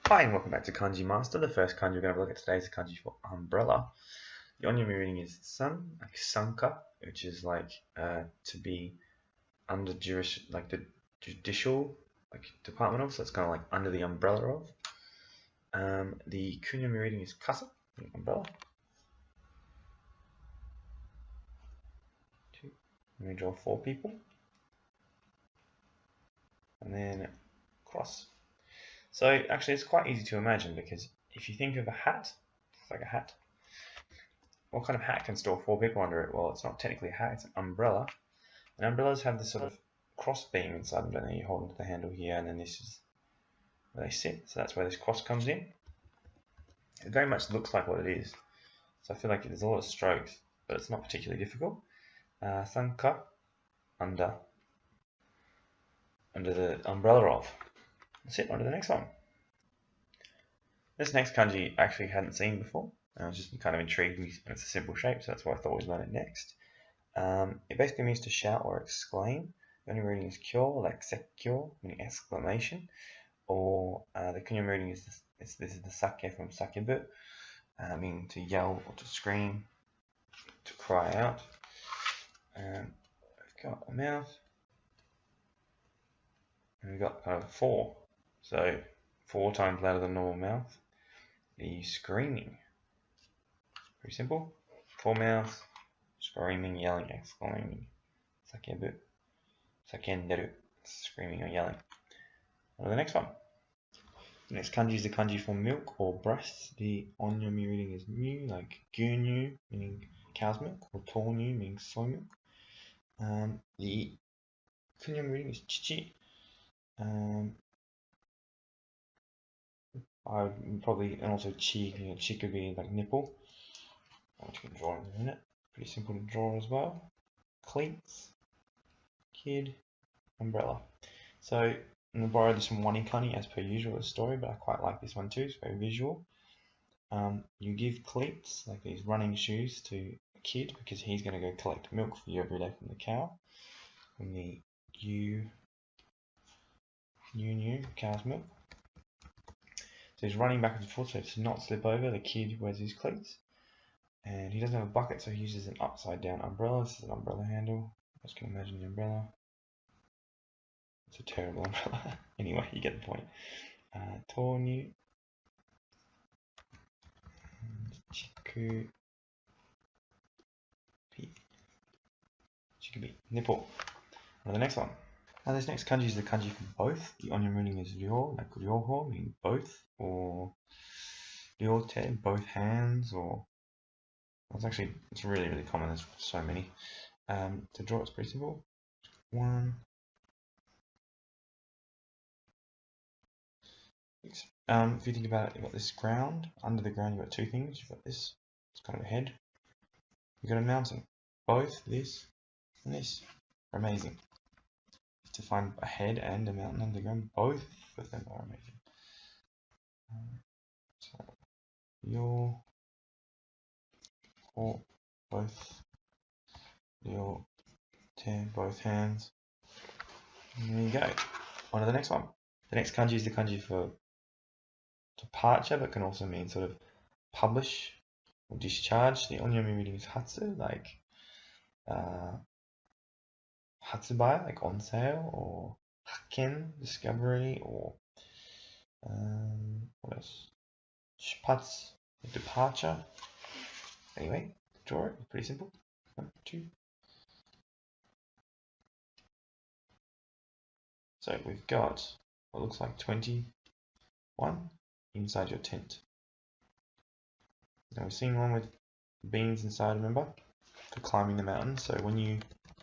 Hi and welcome back to Kanji Master. The first kanji we're going to look at today is the kanji for umbrella. The onyo reading is san, like sanka, which is like to be under like the judicial department of, so it's kind of like under the umbrella of. The kunyo reading is kasa, the umbrella. Let me draw 4 people, and then cross. So actually, it's quite easy to imagine because if you think of a hat, it's like a hat. What kind of hat can store 4 people under it? Well, it's not technically a hat, it's an umbrella. And umbrellas have this sort of cross beam inside them, don't they? You hold onto the handle here, and then this is where they sit. So that's where this cross comes in. It very much looks like what it is. So I feel like there's a lot of strokes, but it's not particularly difficult. Sanka, under the umbrella of. That's it, on to the next one. This next kanji I actually hadn't seen before. I was just kind of intrigued, and it's a simple shape, so that's why I thought we'd learn it next. It basically means to shout or exclaim. The only reading is kyo, like sekkyo, meaning exclamation. Or the kunyo reading is this is the sake from sakebu, meaning to yell or to scream, to cry out. We've got a mouth, and we've got kind of 4. So 4 times louder than normal mouth. The screaming. Very simple. 4 mouths, screaming, yelling, exclaiming. Sakebu. Sakenderu. Screaming or yelling. On to the next one. The next kanji is the kanji for milk or breasts. The onyomi reading is mu, like gyunyu, meaning cow's milk, or tonyu, meaning soy milk. The kunyomi reading is chichi. I would probably, and also chi, chi could be like nipple, which we can draw in a minute. Pretty simple to draw as well. Cleats, kid, umbrella. So I'm going to borrow this from Wanikani as per usual, the story, but I quite like this one too. It's very visual. You give cleats, like these running shoes, to a kid because he's going to go collect milk for you every day from the cow. From the new cow's milk. So he's running back and forth so to not slip over. The kid wears his cleats. And he doesn't have a bucket, so he uses an upside down umbrella. This is an umbrella handle. I just can imagine the umbrella. It's a terrible umbrella. Anyway, you get the point. Tonyu. Chikubi. Nipple. Now the next one. Now this next kanji is the kanji for both. The onyo meaning is ryo, like ryoho, meaning both, or ryote, both hands, or it's really, really common. There's so many. To draw it's pretty simple. 1. If you think about it, you've got this ground. Under the ground, you've got 2 things. You've got this. It's kind of a head. You've got a mountain. Both this and this are amazing. To find a head and a mountain under the ground, both of them are amazing. So your or both your ten, both hands. And there you go. On to the next one. The next kanji is the kanji for departure, but can also mean sort of publish or discharge. The onyomi reading is hatsu, like hatsubai, like on sale, or hakken, discovery, or what else? Shipatsu, departure. Anyway, draw it. Pretty simple. 1, 2. So we've got what looks like 21 inside your tent. Now we've seen one with beans inside, remember, for climbing the mountain. So when you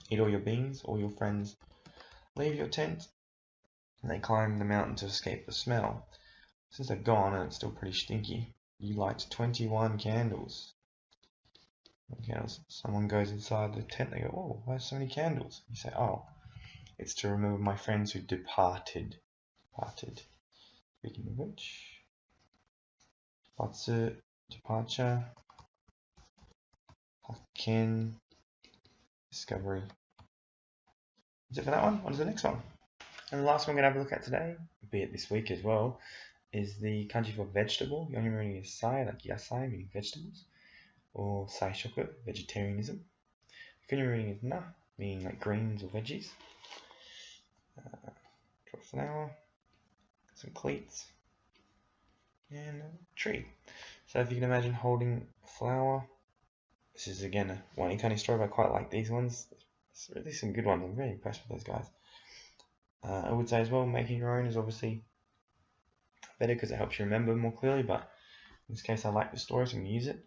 eat all your beans, all your friends leave your tent and they climb the mountain to escape the smell. Since they've gone and it's still pretty stinky, you light 21 candles. Someone goes inside the tent, they go, oh, why so many candles? You say, oh, it's to remember my friends who departed. Speaking of which, Batsu, departure, Hakken, discovery. That's it for that one. On to the next one. And the last one we're going to have a look at today, be it this week as well, is the kanji for vegetable. The only meaning is sai, like yasai, meaning vegetables, or saishoku, vegetarianism. The kunyu meaning is na, meaning like greens or veggies. Draw a flower, some cleats, and a tree. So if you can imagine holding a flower, this is again a one Ikani story, but I quite like these ones. It's really some good ones. I'm very impressed with those guys. I would say as well, making your own is obviously better because it helps you remember more clearly, but in this case I like the story, so I'm going to use it.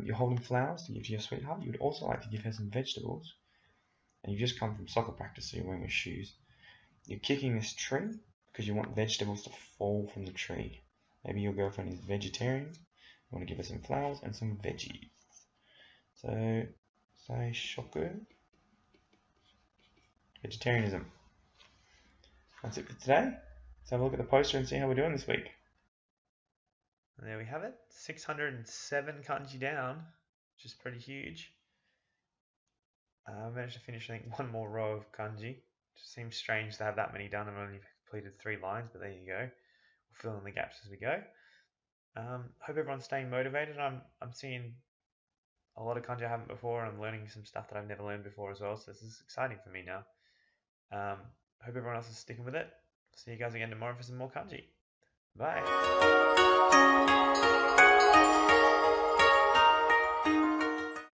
You're holding flowers to give to your sweetheart. You would also like to give her some vegetables, and you just come from soccer practice, so you're wearing your shoes. You're kicking this tree because you want vegetables to fall from the tree. Maybe your girlfriend is vegetarian. You want to give her some flowers and some veggies. So, say shoku, vegetarianism. That's it for today. Let's have a look at the poster and see how we're doing this week. And there we have it, 607 kanji down, which is pretty huge. I managed to finish, I think, one more row of kanji. It seems strange to have that many done. I've only completed 3 lines, but there you go. We'll fill in the gaps as we go. Hope everyone's staying motivated. I'm seeing a lot of kanji I haven't before, and I'm learning some stuff that I've never learned before as well, so this is exciting for me now. Hope everyone else is sticking with it. See you guys again tomorrow for some more kanji. Bye!